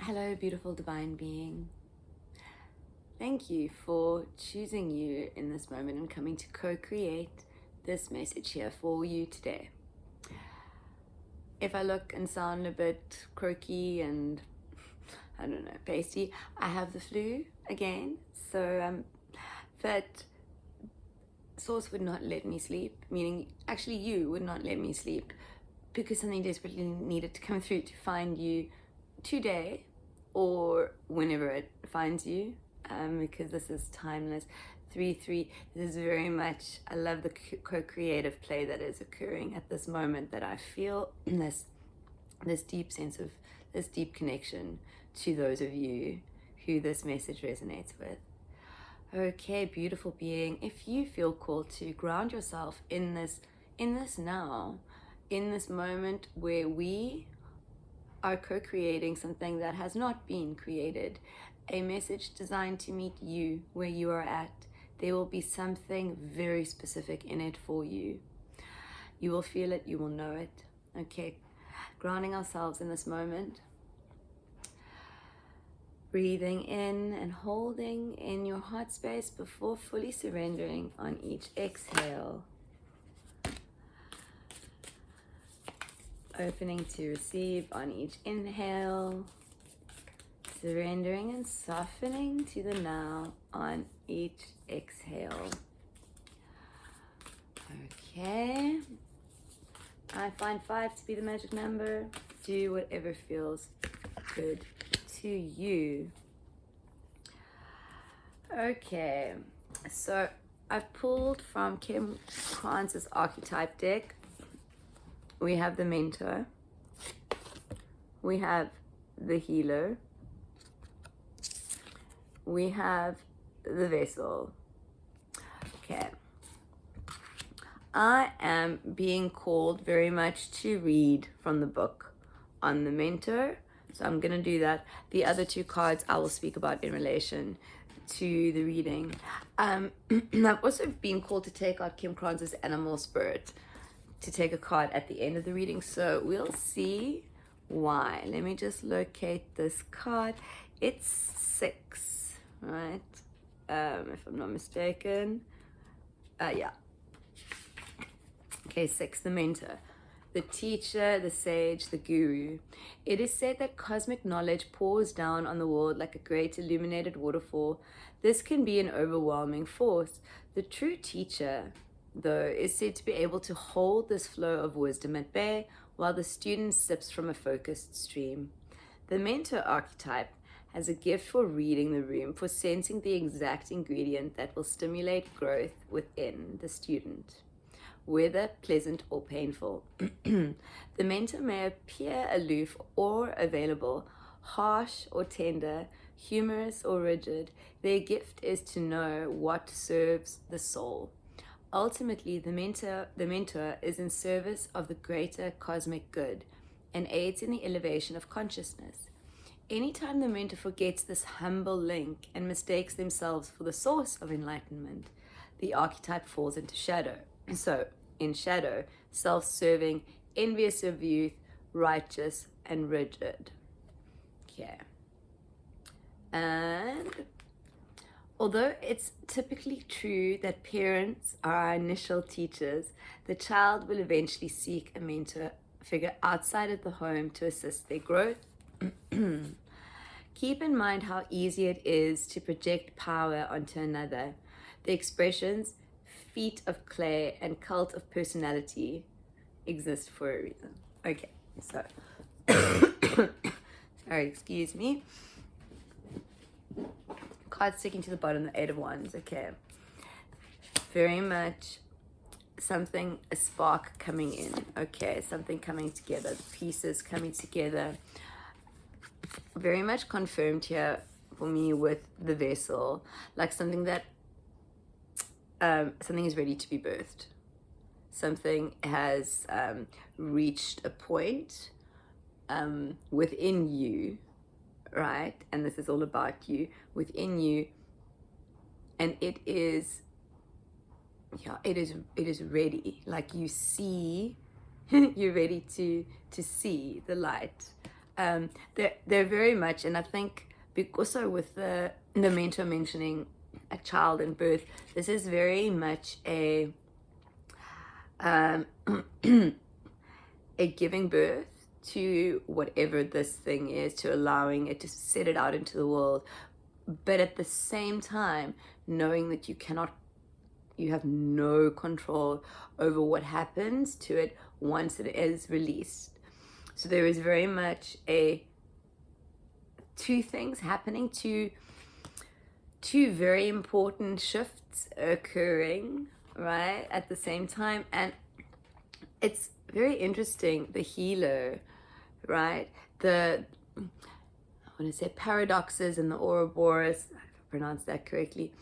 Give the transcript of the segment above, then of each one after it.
Hello, beautiful divine being. Thank you for choosing you in this moment and coming to co-create this message here for you today. If I look and sound a bit croaky and, I don't know, pasty, I have the flu again. So that source would not let me sleep, meaning actually you would not let me sleep because something desperately needed to come through to find you today or whenever it finds you, because this is timeless. 3-3, this is very much, I love the co-creative play that is occurring at this moment, that I feel this deep sense of, this deep connection to those of you who this message resonates with. Okay, beautiful being, if you feel called to ground yourself in this now, in this moment where we are co-creating something that has not been created, a message designed to meet you where you are at. There will be something very specific in it for you. You will feel it, you will know it. Okay, grounding ourselves in this moment. Breathing in and holding in your heart space before fully surrendering on each exhale. Opening to receive on each inhale, surrendering and softening to the now on each exhale. Okay, I find 5 to be the magic number. Do whatever feels good to you. Okay, so I've pulled from Kim Kranz's Archetype deck. We have the mentor, we have the healer, we have the vessel. Okay, I am being called very much to read from the book on the mentor, so I'm going to do that. The other 2 cards I will speak about in relation to the reading. I've also been called to take out Kim Kranz's animal spirit, to take a card at the end of the reading, so we'll see why. Let me just locate this card. It's 6, right? If I'm not mistaken. Yeah. Okay, 6, the mentor, the teacher, the sage, the guru. It is said that cosmic knowledge pours down on the world like a great illuminated waterfall. This can be an overwhelming force. The true teacher, though, is said to be able to hold this flow of wisdom at bay while the student sips from a focused stream. The mentor archetype has a gift for reading the room, for sensing the exact ingredient that will stimulate growth within the student, whether pleasant or painful. The mentor may appear aloof or available, harsh or tender, humorous or rigid. Their gift is to know what serves the soul. Ultimately, the mentor is in service of the greater cosmic good and aids in the elevation of consciousness. Anytime the mentor forgets this humble link and mistakes themselves for the source of enlightenment, the archetype falls into shadow. So, in shadow, self-serving, envious of youth, righteous, and rigid. Okay. And although it's typically true that parents are our initial teachers, the child will eventually seek a mentor figure outside of the home to assist their growth. Keep in mind how easy it is to project power onto another. The expressions feet of clay and cult of personality exist for a reason. Okay, so sorry, excuse me. Card sticking to the bottom, the 8 of Wands. Okay, very much something, a spark coming in. Okay, something coming together, the pieces coming together. Very much confirmed here for me with the vessel, like something that something is ready to be birthed. Something has reached a point within you, right? And this is all about you, within you, and it is ready. Like you see, you're ready to see the light. They're very much, and I think also with the mentor mentioning a child in birth, this is very much a a giving birth to whatever this thing is, to allowing it to set it out into the world, but at the same time knowing that you have no control over what happens to it once it is released. So there is very much two things happening, two very important shifts occurring, right, at the same time. And it's very interesting, the healer, right, I want to say paradoxes in the Ouroboros, if I pronounce that correctly,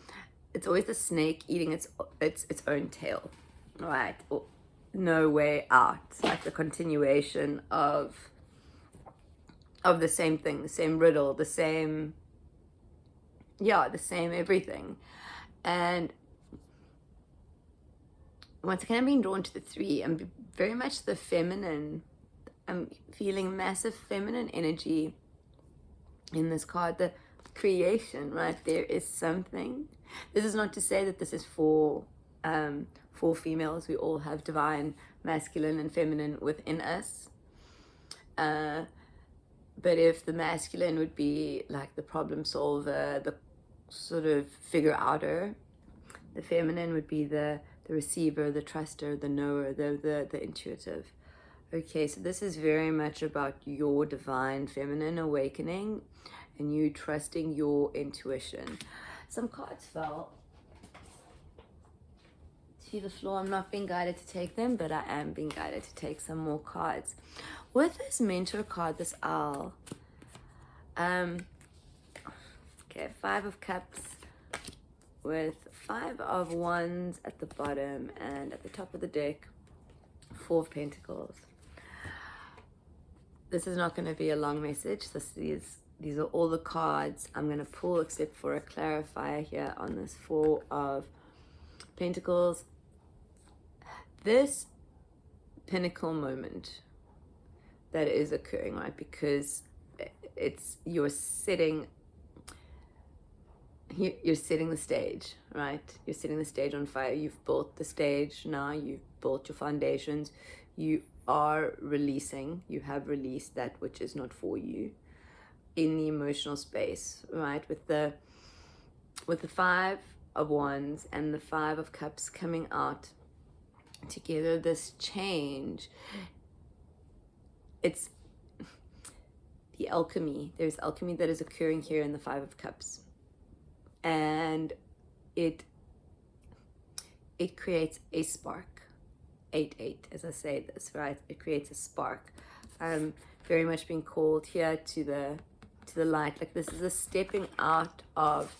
it's always the snake eating its own tail, right? Or no way out, like the continuation of the same thing, the same riddle, the same everything. And once again, I'm being drawn to the 3. I'm very much the feminine. I'm feeling massive feminine energy in this card, the creation, right? There is something. This is not to say that this is for females. We all have divine masculine and feminine within us. But if the masculine would be like the problem solver, the sort of figure outer, the feminine would be the receiver, the truster, the knower, the intuitive. Okay, so this is very much about your divine feminine awakening and you trusting your intuition. Some cards fell to the floor. I'm not being guided to take them, but I am being guided to take some more cards. With this mentor card, this owl, okay, 5 of Cups with 5 of Wands at the bottom, and at the top of the deck, 4 of Pentacles. This is not going to be a long message. These are all the cards I'm going to pull, except for a clarifier here on this 4 of Pentacles. This pinnacle moment that is occurring, right? Because you're setting the stage, right? You're setting the stage on fire. You've built the stage now. You've built your foundations. You are releasing. You have released that which is not for you in the emotional space, right? With the 5 of Wands and the 5 of Cups coming out together, this change, it's the alchemy. There's alchemy that is occurring here in the 5 of Cups, and it creates a spark. 8-8, as I say this, right? It creates a spark. Very much being called here to the light. Like, this is a stepping out of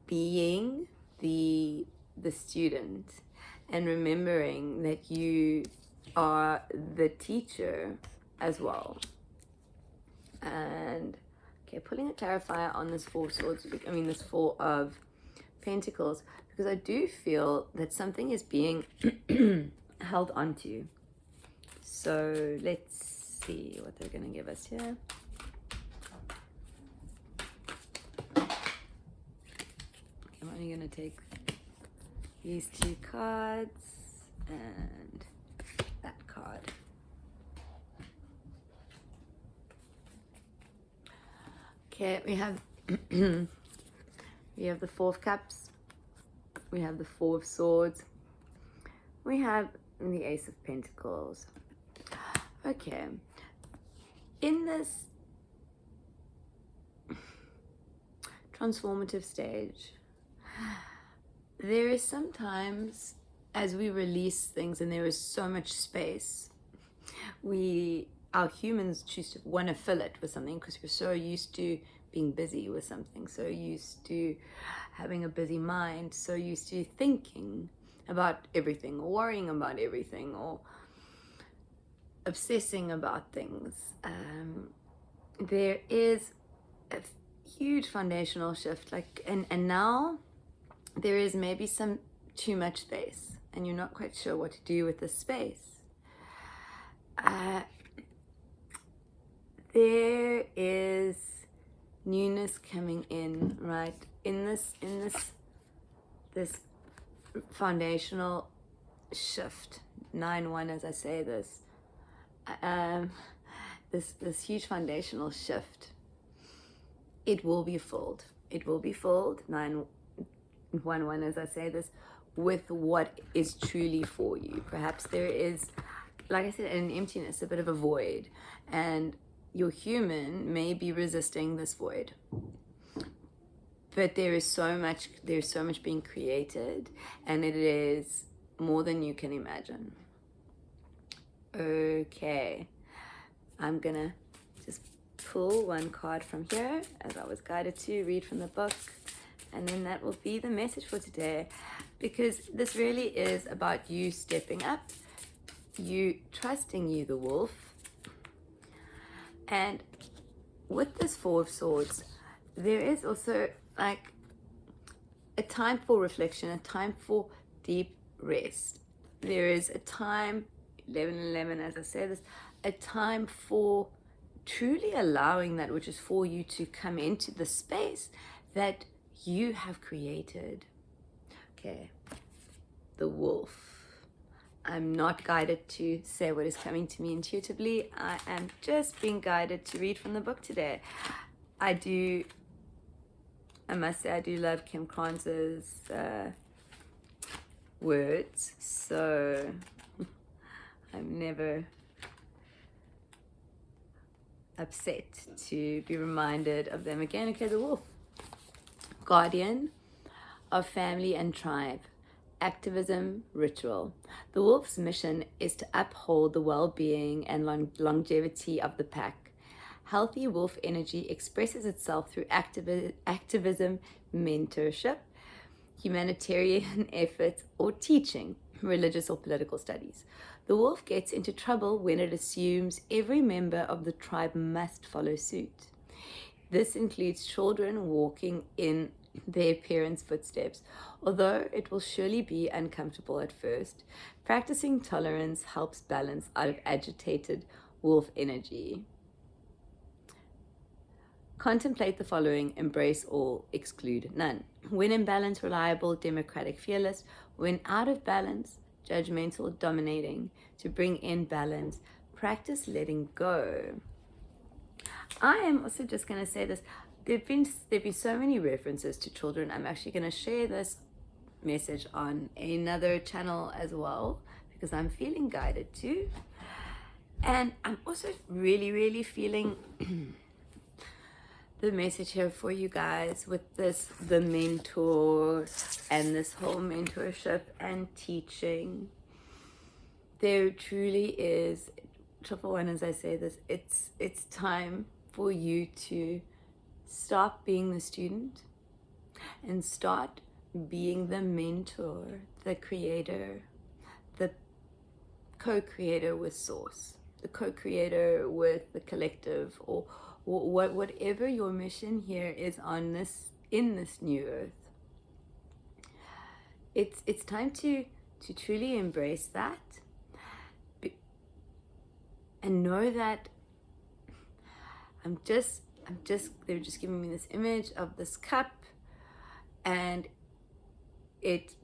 being the student and remembering that you are the teacher as well. And okay, pulling a clarifier on this 4 of Swords, this 4 of Pentacles, because I do feel that something is being held onto. So let's see what they're going to give us here. I'm only going to take these 2 cards and that card. Okay, we have the 4 of Cups, we have the 4 of Swords, we have the Ace of Pentacles. Okay, in this transformative stage, there is sometimes, as we release things and there is so much space, our humans choose to want to fill it with something because we're so used to being busy with something, so used to having a busy mind, so used to thinking about everything or worrying about everything or obsessing about things. There is a huge foundational shift, and now there is maybe some too much space and you're not quite sure what to do with the space. there is newness coming in, right? In this foundational shift, 9-1, as I say this, this huge foundational shift, it will be filled. It will be filled, 9-1, as I say this, with what is truly for you. Perhaps there is, like I said, an emptiness, a bit of a void, and your human may be resisting this void. But there's so much being created, and it is more than you can imagine. Okay, I'm gonna just pull one card from here, as I was guided to, read from the book, and then that will be the message for today, because this really is about you stepping up, you trusting you, the wolf. And with this Four of Swords, there is also like a time for reflection, a time for deep rest. There is a time, 11-11, as I say this, a time for truly allowing that which is for you to come into the space that you have created. Okay, the wolf. I'm not guided to say what is coming to me intuitively. I am just being guided to read from the book today. I must say, I do love Kim Kranz's words, so I'm never upset to be reminded of them again. Okay, the wolf. Guardian of family and tribe. Activism, ritual. The wolf's mission is to uphold the well-being and longevity of the pack. Healthy wolf energy expresses itself through activism, mentorship, humanitarian efforts, or teaching, religious or political studies. The wolf gets into trouble when it assumes every member of the tribe must follow suit. This includes children walking in their parents' footsteps. Although it will surely be uncomfortable at first, practicing tolerance helps balance out of agitated wolf energy. Contemplate the following: embrace all, exclude none. When in balance, reliable, democratic, fearless. When out of balance, judgmental, dominating. To bring in balance, practice letting go. I am also just going to say this. There've been so many references to children. I'm actually going to share this message on another channel as well, because I'm feeling guided too. And I'm also really feeling the message here for you guys with this, the mentor, and this whole mentorship and teaching. There truly is, triple one, as I say this, it's time for you to stop being the student and start being the mentor, the creator, the co-creator with source, the co-creator with the collective, or whatever your mission here is on this, in this new earth. It's time to truly embrace that and know that they're just giving me this image of this cup, and it,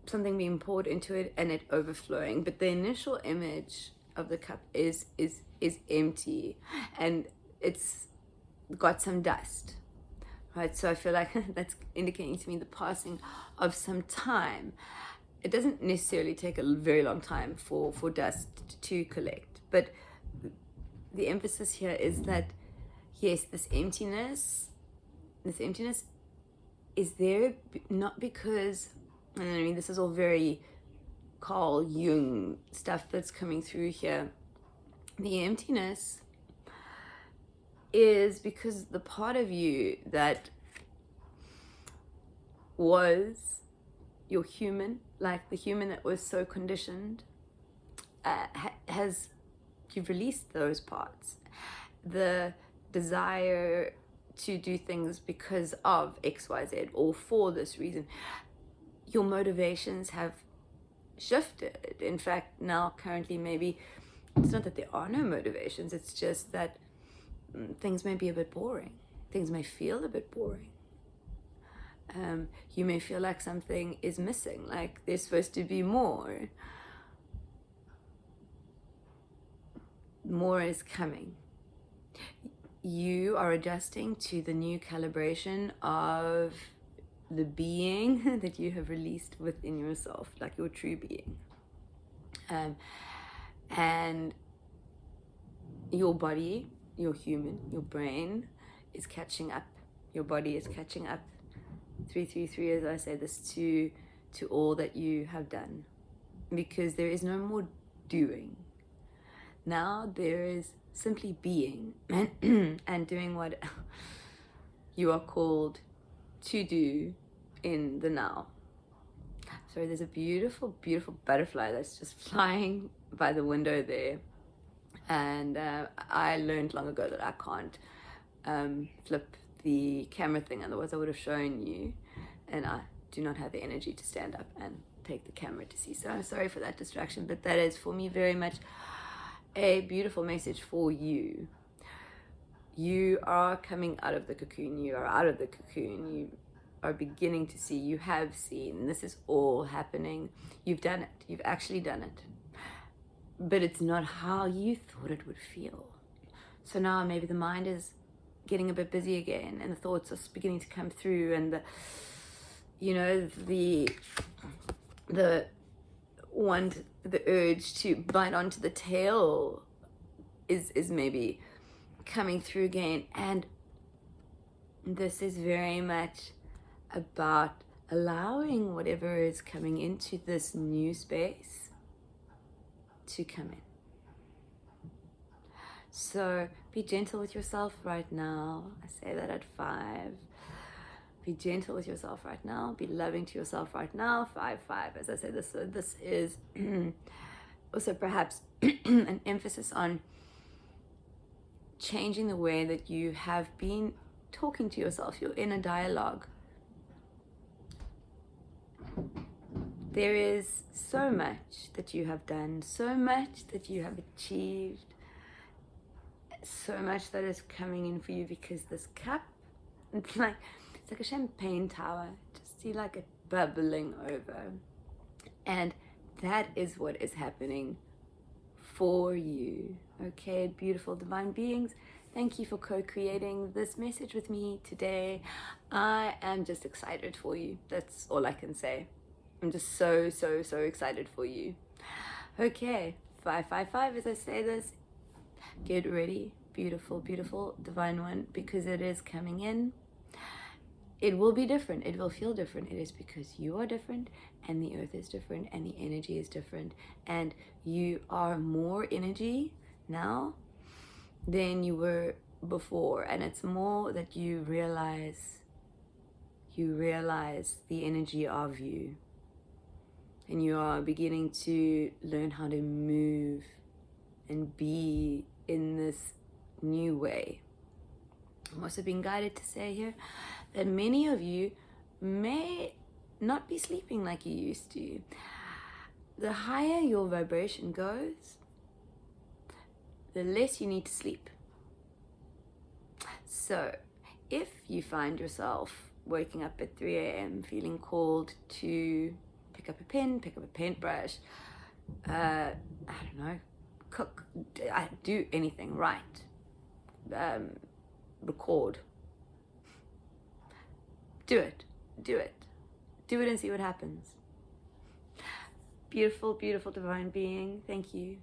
something being poured into it and it overflowing. But the initial image of the cup is empty, and it's got some dust, right? So I feel like that's indicating to me the passing of some time. It doesn't necessarily take a very long time for dust to collect, but the emphasis here is that yes, this emptiness is there not because, I mean, this is all very Carl Jung stuff that's coming through here. The emptiness is because the part of you that was your human, like the human that was so conditioned, you've released those parts. The desire to do things because of XYZ or for this reason, your motivations have shifted. In fact, now currently maybe it's not that there are no motivations, it's just that things may be a bit boring. Things may feel a bit boring. You may feel like something is missing, like there's supposed to be more. More is coming. You are adjusting to the new calibration of the being that you have released within yourself, like your true being. And your body, your human, your brain is catching up. Your body is catching up. 333, as I say this, to all that you have done. Because there is no more doing. Now there is simply being and doing what you are called to do in the now. So there's a beautiful, beautiful butterfly that's just flying by the window there. And I learned long ago that I can't flip the camera thing, otherwise I would have shown you, and I do not have the energy to stand up and take the camera to see. So I'm sorry for that distraction, but that is for me very much a beautiful message for you. You are coming out of the cocoon. You are out of the cocoon. You are beginning to see. You have seen. This is all happening. You've done it. You've actually done it. But it's not how you thought it would feel. So now maybe the mind is getting a bit busy again, and the thoughts are beginning to come through, and the urge to bite onto the tail is maybe coming through again. And this is very much about allowing whatever is coming into this new space to come in. So be gentle with yourself right now. I say that at 5. Be gentle with yourself right now. Be loving to yourself right now. 5, 5. As I say this, so this is also perhaps an emphasis on changing the way that you have been talking to yourself, your inner dialogue. There is so much that you have done, so much that you have achieved, so much that is coming in for you, because this cup, it's like a champagne tower. Just see like it bubbling over. And that is what is happening for you. Okay, beautiful divine beings, thank you for co-creating this message with me today. I am just excited for you. That's all I can say. I'm just so excited for you. Okay, 555, as I say this, get ready, beautiful, beautiful divine one, because it is coming in. It will be different. It will feel different. It is because you are different, and the earth is different, and the energy is different, and you are more energy now than you were before. And it's more that you realize the energy of you, and you are beginning to learn how to move and be in this new way. I'm also being guided to say here that many of you may not be sleeping like you used to. The higher your vibration goes, the less you need to sleep. So if you find yourself waking up at 3 a.m. feeling called to pick up a pen, pick up a paintbrush, I don't know, cook, do anything, write, record, do it and see what happens. Beautiful, beautiful divine being, thank you,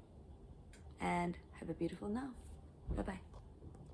and have a beautiful now. Bye-bye.